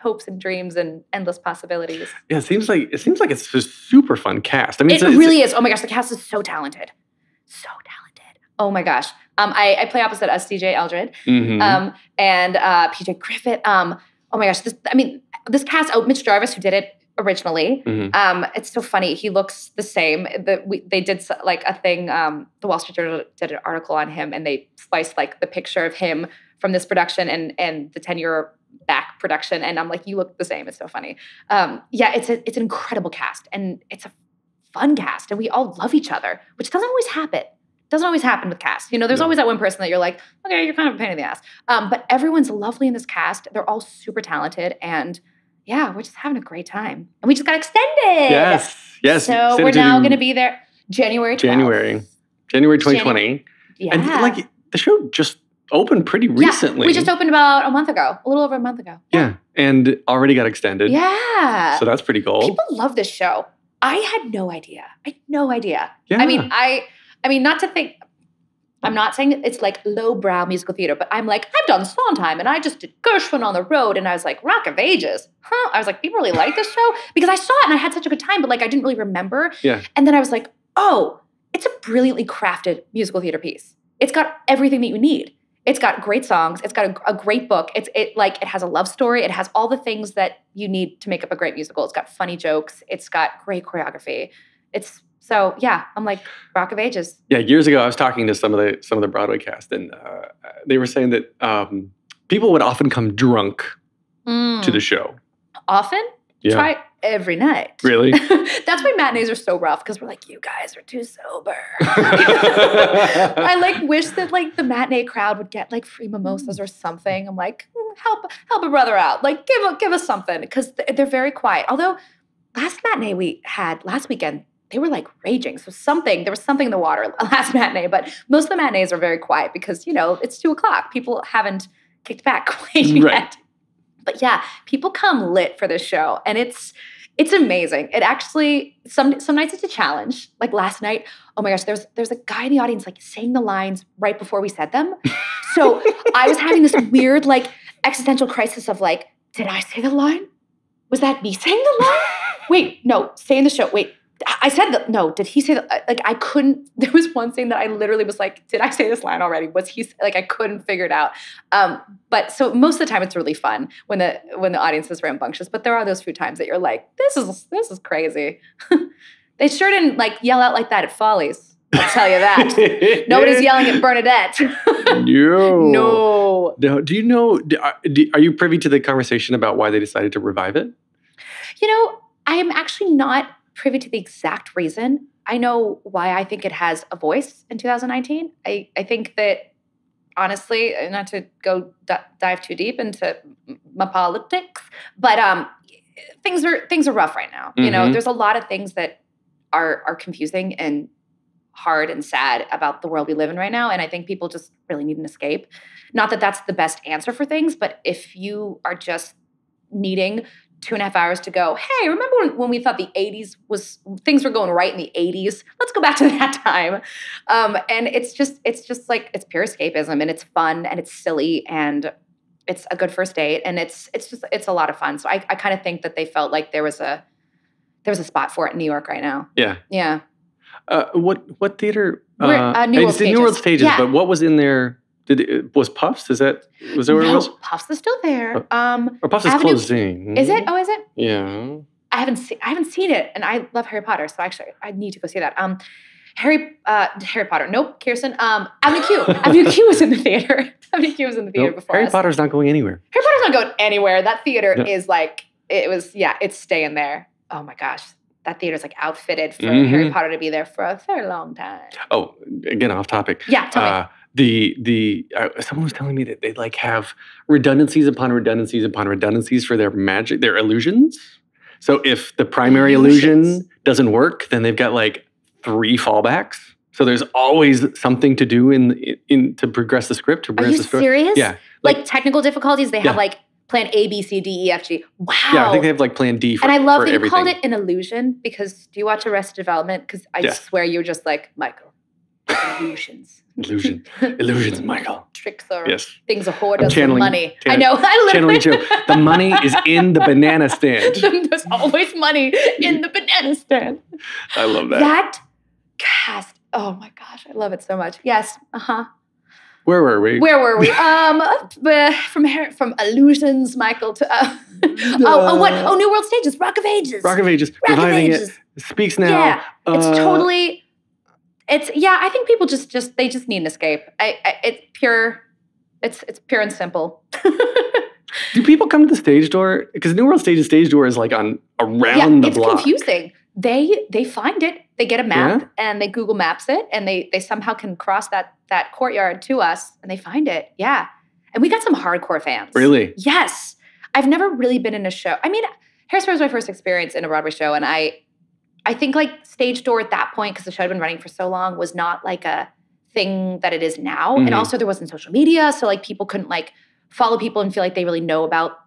hopes and dreams and endless possibilities. Yeah, it seems like it's a super fun cast. I mean, it really is. Oh my gosh, the cast is so talented. So talented. Oh my gosh. I play opposite us, CJ Eldred, and PJ Griffith. Oh my gosh, this cast. Oh, Mitch Jarvis, who did it originally. It's so funny. He looks the same. They did like a thing. The Wall Street Journal did an article on him, and they spliced like the picture of him from this production and the 10-year back production. And I'm like, you look the same. It's so funny. It's an incredible cast, and it's a fun cast, and we all love each other, which doesn't always happen. Doesn't always happen with cast. There's always that one person that you're like, okay, you're kind of a pain in the ass. But everyone's lovely in this cast. They're all super talented, and yeah, we're just having a great time. And we just got extended. Yes. So we're now going to be there January 12th. January 2020. Yeah. And like the show just opened pretty recently. Yeah, we just opened about a little over a month ago. Yeah. And already got extended. Yeah. So that's pretty cool. People love this show. I had no idea. I had no idea. Yeah. I mean, not to think, I'm not saying it's like lowbrow musical theater, but I'm like, I've done Sondheim and I just did Gershwin on the road. And I was like, Rock of Ages. Huh? I was like, people really like this show? Because I saw it and I had such a good time, but like I didn't really remember. Yeah. And then I was like, oh, it's a brilliantly crafted musical theater piece. It's got everything that you need. It's got great songs. It's got a great book. It has a love story. It has all the things that you need to make up a great musical. It's got funny jokes. It's got great choreography. So yeah, I'm like Rock of Ages. Yeah, years ago I was talking to some of the Broadway cast, and they were saying that people would often come drunk to the show. Often? Yeah. Try every night. Really? That's why matinees are so rough, because we're like, you guys are too sober. I like wish that like the matinee crowd would get like free mimosas or something. I'm like, help a brother out. Like give us something, because they're very quiet. Although last matinee we had last weekend, they were like raging. So there was something in the water last matinee, but most of the matinees are very quiet because, it's 2:00. People haven't kicked back quite yet. But yeah, people come lit for this show, and it's amazing. It actually, some nights it's a challenge. Like last night, oh my gosh, there's a guy in the audience like saying the lines right before we said them. So I was having this weird like existential crisis of like, did I say the line? Was that me saying the line? Wait, no, stay in the show. Wait, I said that. No, did he say that? Like I couldn't. There was one scene that I literally was like, did I say this line already? Was he like? I couldn't figure it out. But so most of the time it's really fun when the audience is rambunctious. But there are those few times that you're like, this is crazy. They sure didn't like yell out like that at Follies. I'll tell you that. Nobody's yelling at Bernadette. No. Do you know? Are you privy to the conversation about why they decided to revive it? I am actually not privy to the exact reason. I know why I think it has a voice in 2019. I think that, honestly, not to go dive too deep into my politics, but things are rough right now. Mm-hmm. There's a lot of things that are confusing and hard and sad about the world we live in right now, and I think people just really need an escape. Not that that's the best answer for things, but if you are just needing 2.5 hours to go, hey, remember when we thought the 80s things were going right in the 80s? Let's go back to that time. And it's just like, it's pure escapism, and it's fun, and it's silly, and it's a good first date, and it's a lot of fun. So I kind of think that they felt like there was a spot for it in New York right now. Yeah. Yeah. What theater? New World Stages. New World Stages, yeah. But what was in there? Was Puffs? Was that where it was? Puffs is still there. Or Puffs is closing. Is it? Oh, is it? Yeah. I haven't seen it, and I love Harry Potter, so actually I need to go see that. Harry Potter. Nope, Kirsten. Avenue Q. Avenue Q was in the theater. Avenue Q was in the theater before Harry us. Potter's not going anywhere. Harry Potter's not going anywhere. That theater is like, it's staying there. Oh my gosh. That theater's like outfitted for Harry Potter to be there for a very long time. Oh, again, off topic. Yeah, tell me. Someone was telling me that they like have redundancies upon redundancies upon redundancies for their magic, their illusions. So if the primary illusion doesn't work, then they've got like 3 fallbacks. So there's always something to do in to progress the script. Are you serious? Yeah. Like technical difficulties, they have like plan A, B, C, D, E, F, G. Wow. Yeah, I think they have like plan D for everything. And I love that everything. you called it an illusion, because do you watch Arrested Development? Because I swear you were just like, Michael, illusions. Illusions, Michael. Tricks are things a whore does with money. I know. Channeling Joe. The money is in the banana stand. There's always money in the banana stand. I love that. That cast. Oh my gosh, I love it so much. Yes. Where were we? From illusions, Michael, to New World Stages, Rock of Ages. Reviving it. Speaks now. Yeah, it's totally. I think people just need an escape. It's pure and simple. Do people come to the stage door? Because New World Stage's stage door is like around the block. It's confusing. They find it. They get a map and they Google Maps it, and they somehow can cross that courtyard to us, and they find it. Yeah. And we got some hardcore fans. Really? Yes. I've never really been in a show. I mean, Hairspray was my first experience in a Broadway show, and I think like stage door at that point, because the show had been running for so long, was not like a thing that it is now. And also there wasn't social media, so like people couldn't like follow people and feel like they really know about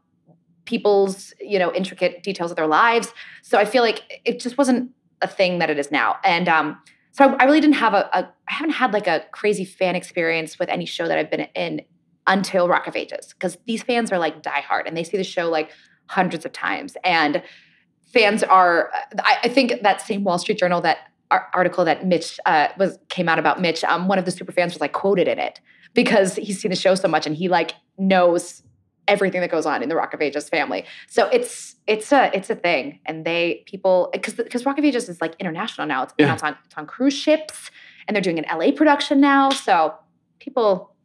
people's, intricate details of their lives. So I feel like it just wasn't a thing that it is now. And so I really didn't have I haven't had like a crazy fan experience with any show that I've been in until Rock of Ages, because these fans are like diehard and they see the show like hundreds of times. And fans are, I think that same Wall Street Journal article that Mitch came out about Mitch, one of the super fans was like quoted in it because he's seen the show so much and he like knows everything that goes on in the Rock of Ages family. So it's a thing, and because Rock of Ages is like international now. It's on cruise ships, and they're doing an LA production now. So people,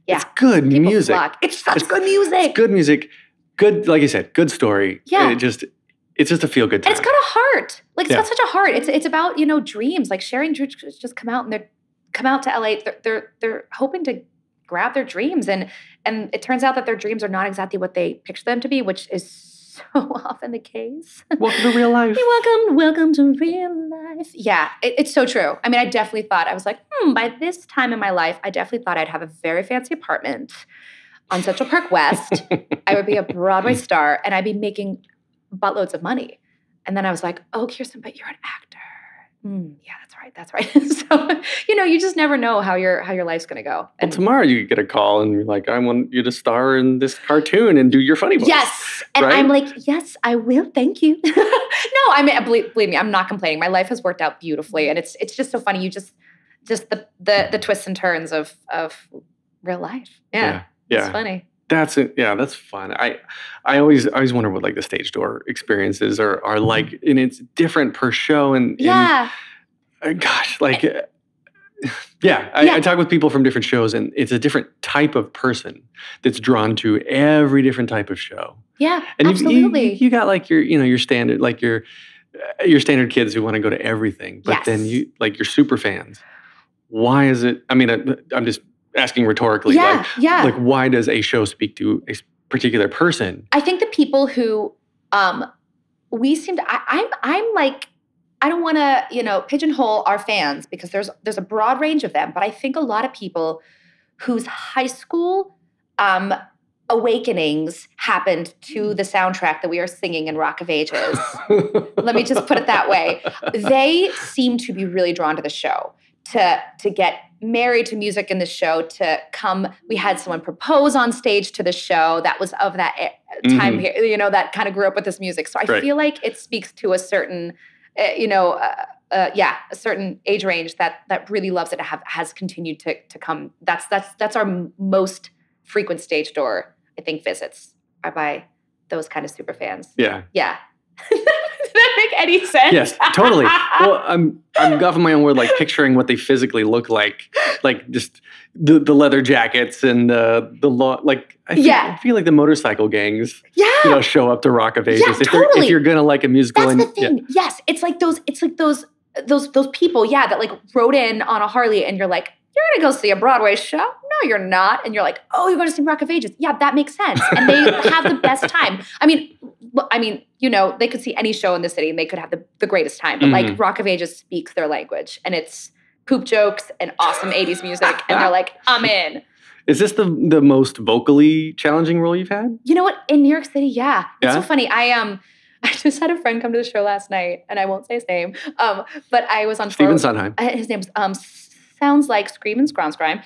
it's good music. It's such good music. It's good music. Good, like you said, good story. Yeah. It's just a feel good time. And it's got a heart. Like it's got such a heart. It's about dreams. Like Sherrie and Drew just come out to LA. They're hoping to grab their dreams, and it turns out that their dreams are not exactly what they picture them to be, which is so often the case. Welcome to real life. Welcome to real life. Yeah, it's so true. I mean, I definitely thought, I was like, by this time in my life, I definitely thought I'd have a very fancy apartment on Central Park West. I would be a Broadway star, and I'd be making buttloads of money. And then I was like, oh, Kirsten, but you're an actor. Yeah, that's right. So, you just never know how your life's going to go. And tomorrow you get a call and you're like, I want you to star in this cartoon and do your funny voice. Yes. And right? I'm like, yes, I will. Thank you. No, I mean, believe me, I'm not complaining. My life has worked out beautifully. And it's just so funny. You just the twists and turns of real life. Yeah. It's funny. That's it. Yeah, that's fun. I always wonder what like the stage door experiences are like, and it's different per show. And gosh, like, I talk with people from different shows, and it's a different type of person that's drawn to every different type of show. Yeah, and absolutely. You got like your standard, like your standard kids who want to go to everything, but then you like your super fans. Why is it? I mean, I'm just asking rhetorically, like why does a show speak to a particular person? I think the people who we seem to, I'm like, I don't want to, pigeonhole our fans, because there's a broad range of them, but I think a lot of people whose high school awakenings happened to the soundtrack that we are singing in Rock of Ages. Let me just put it that way. They seem to be really drawn to the show, to get married to music in the show, to come. We had someone propose on stage to the show that was of that time here, that kind of grew up with this music. So I feel like it speaks to a certain, a certain age range that really loves it, has continued to come. That's our most frequent stage door, I think, visits are by those kind of super fans. Yeah. Yeah. Does that make any sense? Yes, totally. Well, I'm guffing my own word, like picturing what they physically look like just the leather jackets and I feel like the motorcycle gangs, show up to Rock of Ages. Yeah, if you're gonna like a musical. That's the thing. Yeah. Yes, it's like those people, that like rode in on a Harley, and you're like, you're going to go see a Broadway show? No, you're not. And you're like, oh, you're going to see Rock of Ages. Yeah, that makes sense. And they have the best time. I mean, they could see any show in the city and they could have the greatest time. But like Rock of Ages speaks their language, and it's poop jokes and awesome 80s music. And they're like, I'm in. Is this the most vocally challenging role you've had? You know what? In New York City, yeah. It's so funny. I just had a friend come to the show last night, and I won't say his name. But I was on Stephen Sondheim. His name's sounds like Scream and Scrime.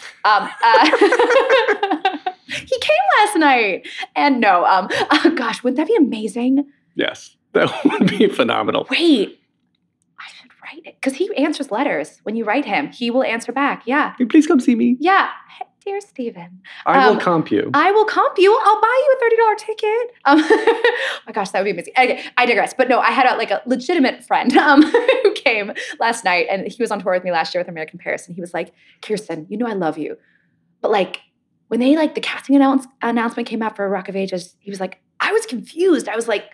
He came last night, and no, gosh, wouldn't that be amazing? Yes, that would be phenomenal. Wait, I should write it, because he answers letters. When you write him, he will answer back. Yeah. Please come see me. Yeah. Hey, dear Stephen. I will comp you. I'll buy you a $30 ticket. Oh my gosh, that would be amazing. Okay, I digress. But no, I had a legitimate friend who came last night, and he was on tour with me last year with American Paris, and he was like, Kirsten, I love you. But when they the casting announcement came out for Rock of Ages, he was like, I was confused. I was like,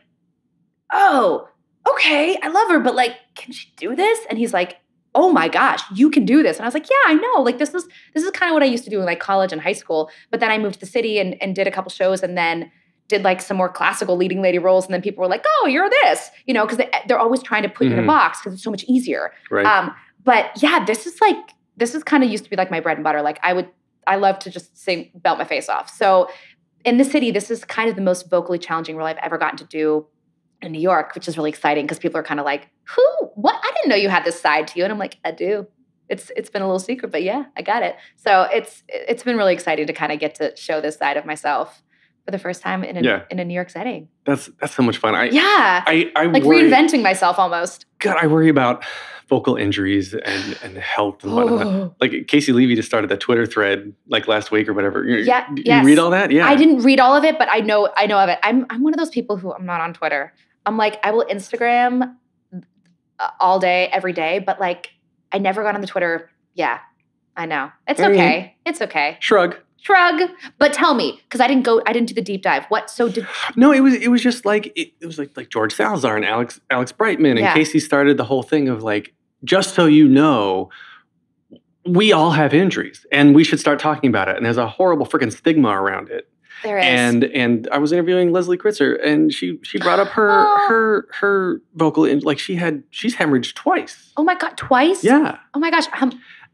oh, okay, I love her, but can she do this? And he's like, oh my gosh, you can do this. And I was like, yeah, I know. This is kind of what I used to do in college and high school. But then I moved to the city and did a couple shows, and then did some more classical leading lady roles. And then people were like, oh, you're this, because they're always trying to put you in a box because it's so much easier. Right. But yeah, this is kind of used to be my bread and butter. I love to just sing, belt my face off. So in the city, this is kind of the most vocally challenging role I've ever gotten to do. in New York, which is really exciting because people are kind of like, who? What? I didn't know you had this side to you. And I'm like, I do. It's been a little secret, but yeah, I got it. So it's been really exciting to kind of get to show this side of myself for the first time in a New York setting. That's so much fun. I like worry, reinventing myself almost. God, I worry about vocal injuries and health and whatnot. Like Casey Levy just started a Twitter thread like last week or whatever. You read all that? Yeah. I didn't read all of it, but I know of it. I'm one of those people who I'm not on Twitter. I'm like, I will Instagram all day, every day, but like I never got on the Twitter. Yeah, I know. It's okay. It's okay. Shrug. But tell me, because I didn't do the deep dive. No, it was just like it was like George Salazar and Alex Brightman and Casey started the whole thing of like, just so you know, we all have injuries and we should start talking about it. And there's a horrible freaking stigma around it. There is. And I was interviewing Leslie Kritzer and she brought up her vocal like she's hemorrhaged twice. Oh my God, twice? Yeah. Oh my gosh.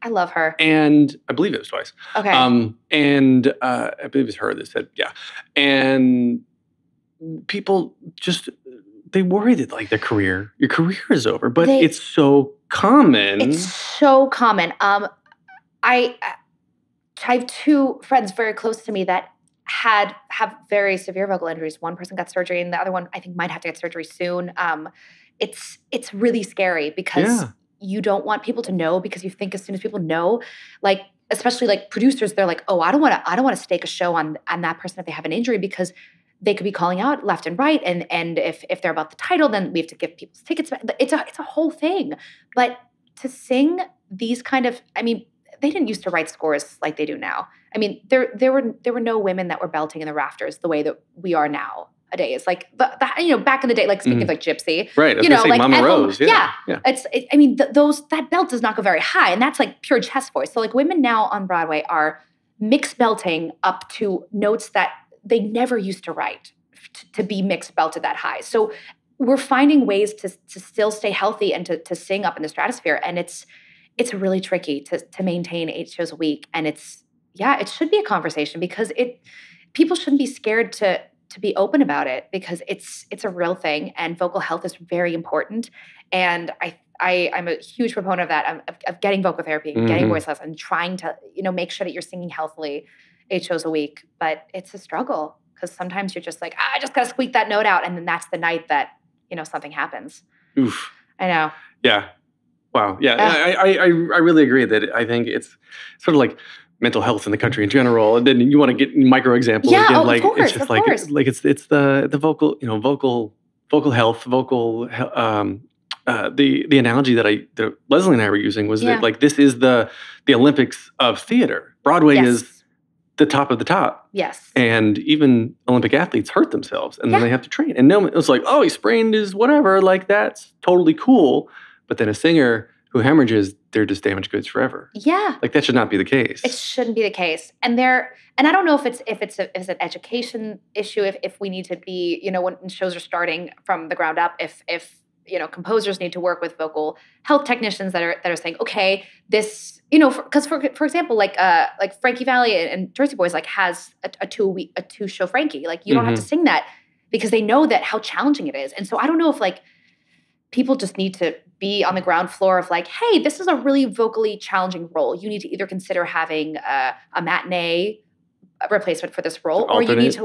I love her. And I believe it was twice. Okay. And I believe it was her that said, yeah. And people just, they worry that like your career is over, but it's so common. It's so common. I have two friends very close to me that have very severe vocal injuries. One person got surgery and the other one I think might have to get surgery soon. It's really scary because you don't want people to know, because you think as soon as people know, like especially like producers, they're like, oh, I don't want to stake a show on that person if they have an injury, because they could be calling out left and right, and if they're about the title, then we have to give people's tickets. It's a whole thing. But to sing these kind of, I mean, they didn't used to write scores like they do now. I mean, there were no women that were belting in the rafters the way that we are nowadays. Like back in the day, like speaking of like Gypsy, right? Like Mama Rose, yeah. I mean, that belt does not go very high, and that's like pure chest voice. So like women now on Broadway are mixed belting up to notes that they never used to write to be mixed belted that high. So we're finding ways to still stay healthy and to sing up in the stratosphere, and it's really tricky to maintain 8 shows a week. And it should be a conversation, because people shouldn't be scared to be open about it, because it's a real thing, and vocal health is very important. And I'm a huge proponent of that, of getting vocal therapy, getting voice lessons, and trying to make sure that you're singing healthily 8 shows a week. But it's a struggle, because sometimes you're just like, I just gotta squeak that note out, and then that's the night that something happens. Oof. I know. Yeah. Wow. Yeah. I really agree that I think it's sort of like mental health in the country in general, and then you want to get micro examples. Yeah, like of course, it's just like it's the vocal vocal health, the analogy that Leslie and I were using was that like this is the Olympics of theater. Broadway is the top of the top. Yes. And even Olympic athletes hurt themselves, and then they have to train. And no, it's like, oh, he sprained his whatever. Like that's totally cool. But then a singer who hemorrhages, they're just damaged goods forever. Yeah. Like that should not be the case. It shouldn't be the case. And I don't know if it's an education issue, if we need to be, when shows are starting from the ground up, if composers need to work with vocal health technicians that are saying, okay, this, because for example, like Frankie Valli and Jersey Boys like has a 2-show Frankie. Like you don't have to sing that, because they know that how challenging it is. And so I don't know if like people just need to be on the ground floor of like, hey, this is a really vocally challenging role. You need to either consider having a matinee replacement for this role, or you need to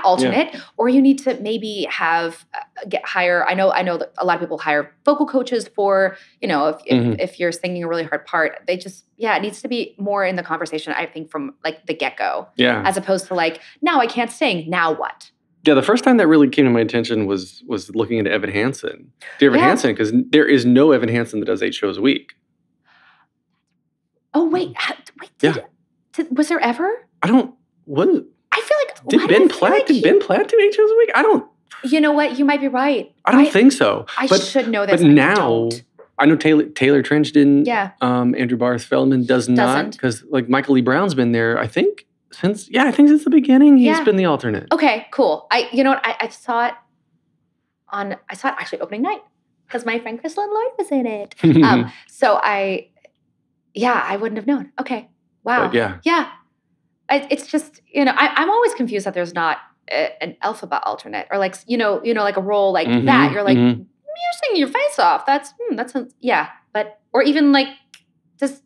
alternate, or you need to maybe hire. I know that a lot of people hire vocal coaches for, if you're singing a really hard part. They just, it needs to be more in the conversation, I think, from like the get-go, as opposed to like, now I can't sing, now what? Yeah, the first time that really came to my attention was looking into Evan Hansen. Dear Evan Hansen, because there is no Evan Hansen that does 8 shows a week. Oh, wait. Was there ever? I don't, what? I feel like, did Ben Platt do 8 shows a week? I don't. You know what? You might be right. I don't think so. I should know this. But now, I know Taylor Trench didn't. Yeah. Andrew Barth Feldman does not, because like Michael Lee Brown's been there, I think, since the beginning. He's been the alternate. Okay, cool. I saw it actually opening night, because my friend Crystal Lloyd was in it. So I wouldn't have known. Okay. Wow. But yeah. It's just, I'm always confused that there's not an alphabet alternate or like, like a role like that. You're like, you're singing your face off. That's yeah. But, or even like, does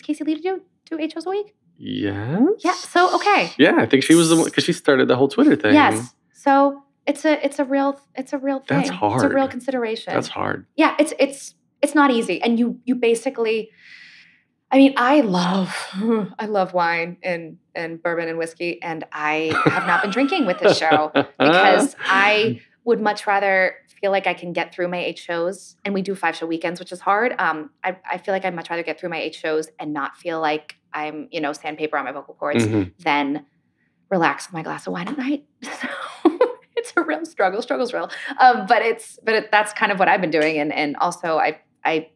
Casey Lee do 8 shows a week? Yes. Yeah. So, okay. Yeah. I think she was the one, because she started the whole Twitter thing. Yes. So it's a real thing. That's hard. It's a real consideration. That's hard. Yeah. It's not easy. And you basically, I mean, I love wine and bourbon and whiskey, and I have not been drinking with this show because I would much rather feel like I can get through my 8 shows, and we do 5-show weekends, which is hard. I feel like I'd much rather get through my 8 shows and not feel like I'm, sandpaper on my vocal cords than relax with my glass of wine at night. So it's a real struggle. Struggle's real. But that's kind of what I've been doing. And also I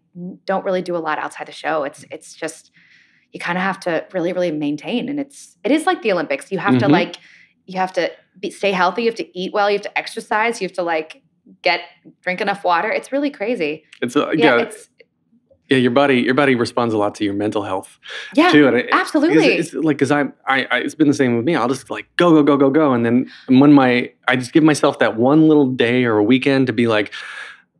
don't really do a lot outside the show. It's just, you kind of have to really, really maintain. And it is like the Olympics. You have to stay healthy. You have to eat well. You have to exercise. You have to drink enough water. It's really crazy. Your body responds a lot to your mental health. Yeah, too. And absolutely. It's like, because it's been the same with me. I'll just like go, and then when I just give myself that one little day or a weekend to be like,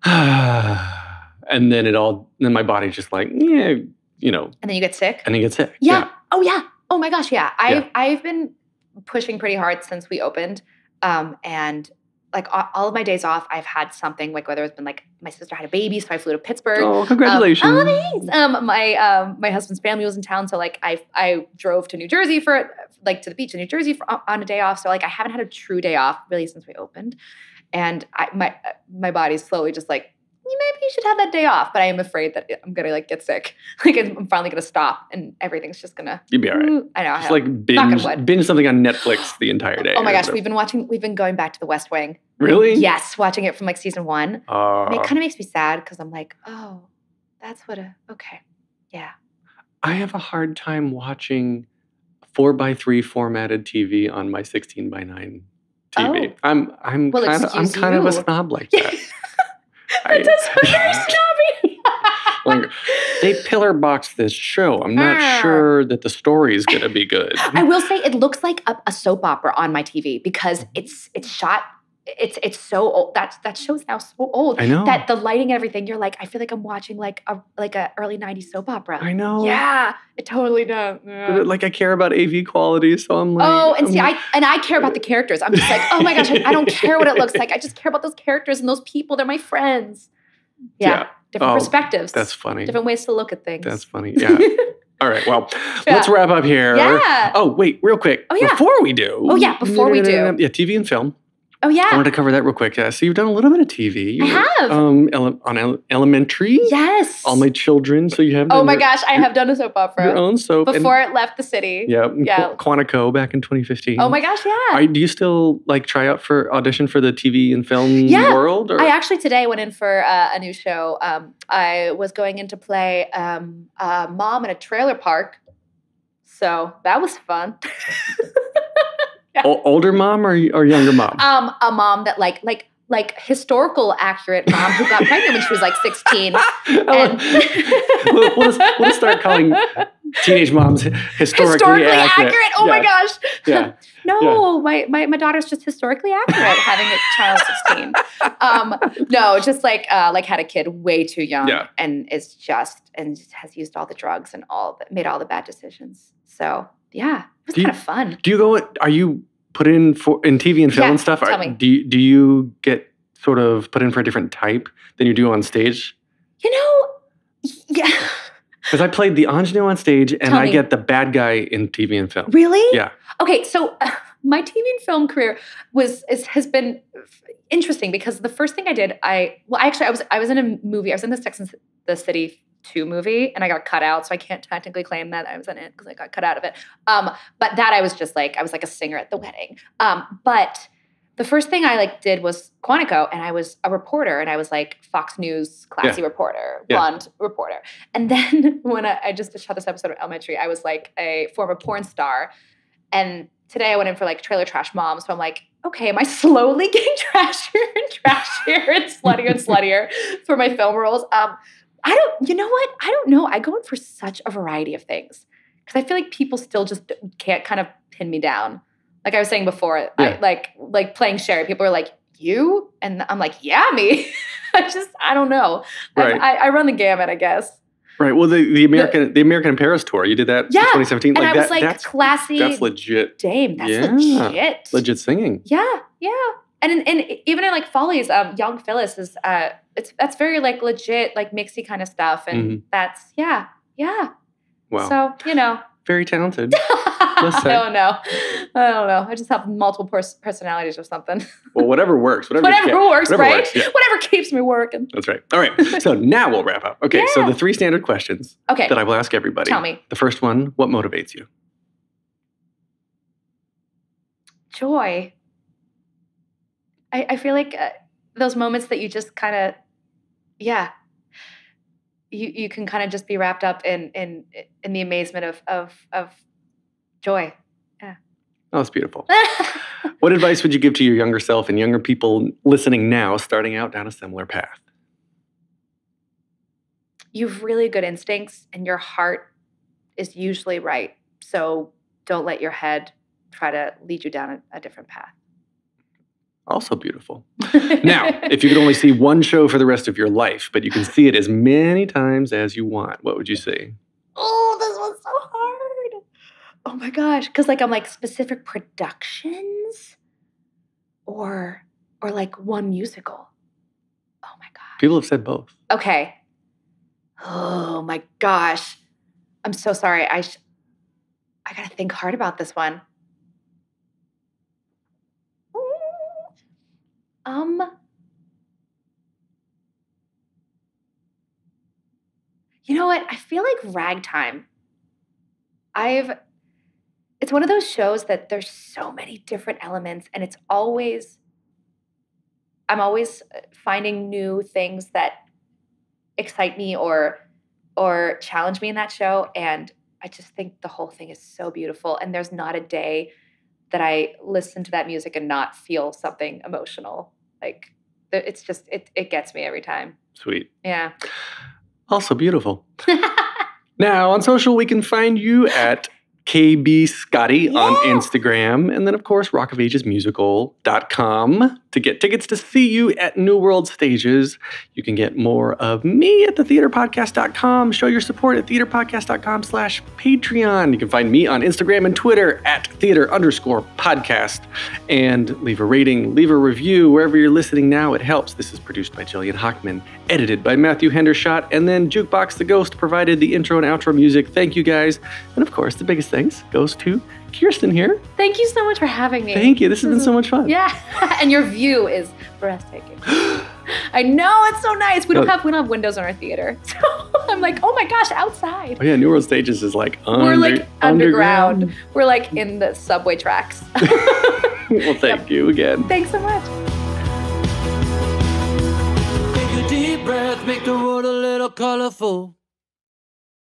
and then my body's just like, yeah, And then you get sick. Yeah. Oh yeah. Oh my gosh. Yeah. I've been pushing pretty hard since we opened, and like all of my days off, I've had something, like whether it's been like my sister had a baby, so I flew to Pittsburgh. Oh, congratulations. Thanks. My husband's family was in town, so like I drove to New Jersey to the beach in New Jersey on a day off. So like I haven't had a true day off really since we opened, and my body's slowly just like, maybe you should have that day off. But I am afraid that I'm gonna like get sick. Like I'm finally gonna stop, and everything's just gonna. You'll be all right. I know. Just like binge something on Netflix the entire day. Oh my gosh, we've been going back to The West Wing. Really? Yes, watching it from like season 1. It kind of makes me sad because I'm like, oh, that's okay, yeah. I have a hard time watching 4:3 formatted TV on my 16:9 TV. Oh. I'm kind of a snob like that. That does sound very snobby. Like, they pillar box this show. I'm not sure that the story is going to be good. I will say it looks like a soap opera on my TV because it's shot. It's so old. That show's now so old. I know that the lighting and everything. You're like, I feel like I'm watching like a early '90s soap opera. I know. Yeah, it totally does. Yeah. But like I care about AV quality, so I'm like. Oh, and I care about the characters. I'm just like, oh my gosh, I don't care what it looks like. I just care about those characters and those people. They're my friends. Yeah. Different perspectives. That's funny. Different ways to look at things. That's funny. Yeah. All right. Well, let's wrap up here. Yeah. Oh, wait, real quick. Oh, yeah. Before we do. Oh, yeah. Before we do. Yeah, TV and film. Oh, yeah. I wanted to cover that real quick. Yeah. So you've done a little bit of TV. I have. On Elementary. Yes. All My Children. So you have. Oh my gosh, I have done a soap opera. Your own soap. Before it left the city. Yeah. Yeah. Quantico back in 2015. Oh my gosh, yeah. Do you still like try out for audition for the TV and film world? Or? I actually today went in for a new show. I was going in to play a mom in a trailer park. So that was fun. Older mom or younger mom? A mom that like historical accurate mom who got pregnant when she was like 16. We'll just start calling teenage moms historically accurate. Oh my gosh. Yeah. No, my daughter's just historically accurate having a child 16. No, just like had a kid way too young and has used all the drugs and made all the bad decisions. So yeah, it was kind of fun. Are you put in in TV and film and stuff? Tell me. Do you get sort of put in for a different type than you do on stage? Yeah. Because I played the ingenue on stage, and I get the bad guy in TV and film. Really? Yeah. Okay, so my TV and film career has been interesting because the first thing I did, I was in a movie. I was in the Sex and the City 2 movie, and I got cut out, so I can't technically claim that I was in it because I got cut out of it. But that I was like a singer at the wedding. But the first thing I did was Quantico, and I was a reporter, and I was like Fox News classy reporter, blonde reporter. And then when I just shot this episode of Elementary, I was like a former porn star. And today I went in for like trailer trash mom. So I'm like, okay, am I slowly getting trashier and trashier and sluttier for my film roles? You know what? I don't know. I go in for such a variety of things because I feel like people still just can't kind of pin me down. Like I was saying before, Yeah. I like playing Sherrie. People are like, you? And I'm like, yeah, me. I don't know. Right. I run the gamut, I guess. Right. Well, the American in Paris tour, you did that in 2017. And I was that's classy. That's legit. Dame, that's legit. Legit singing. Yeah. And even in like Follies, Young Phyllis is that's very like legit, like mixy kind of stuff. And that's yeah. Wow. So, very talented. Let's say. I don't know. I just have multiple personalities or something. Well, whatever works. Whatever works, right? Works, yeah. Whatever keeps me working. That's right. All right. So now we'll wrap up. Okay. So Yeah. the 3 standard questions that I will ask everybody. Tell me. The first one, what motivates you? Joy. I feel like those moments that you just kind of, you can kind of just be wrapped up in the amazement of joy. Yeah. Oh, that's beautiful. What advice would you give to your younger self and younger people listening now, starting out down a similar path? You have really good instincts and your heart is usually right. So don't let your head try to lead you down a different path. Also beautiful. Now, if you could only see one show for the rest of your life, but you can see it as many times as you want, what would you see? Oh, this one's so hard. Oh my gosh. Because I'm like specific productions or like one musical. Oh my gosh. People have said both. Okay. Oh my gosh. I'm so sorry. I got to think hard about this one. You know what? I feel like Ragtime. It's one of those shows that there's so many different elements and I'm always finding new things that excite me or challenge me in that show. And I just think the whole thing is so beautiful. And there's not a day that I listen to that music and not feel something emotional. Like it's just, it gets me every time. Sweet. Yeah. Also beautiful. Now, on social, we can find you at KB Scotty on Instagram. And then, of course, rockofagesmusical.com to get tickets to see you at New World Stages. You can get more of me at thetheaterpodcast.com. Show your support at theaterpodcast.com/Patreon. You can find me on Instagram and Twitter at theater_podcast. And leave a rating, leave a review wherever you're listening now. It helps. This is produced by Jillian Hockman, edited by Matthew Hendershot, and then Jukebox the Ghost provided the intro and outro music. Thank you, guys. And, of course, the biggest thanks goes to Kirsten here. Thank you so much for having me. Thank you. This has been so much fun. Yeah. And your view is breathtaking. I know, it's so nice. We don't have windows in our theater. So I'm like, oh my gosh, outside. Oh yeah, New World Stages is like we're like underground. We're like in the subway tracks. Well, thank you again. Thanks so much. Take a deep breath, make the world a little colorful.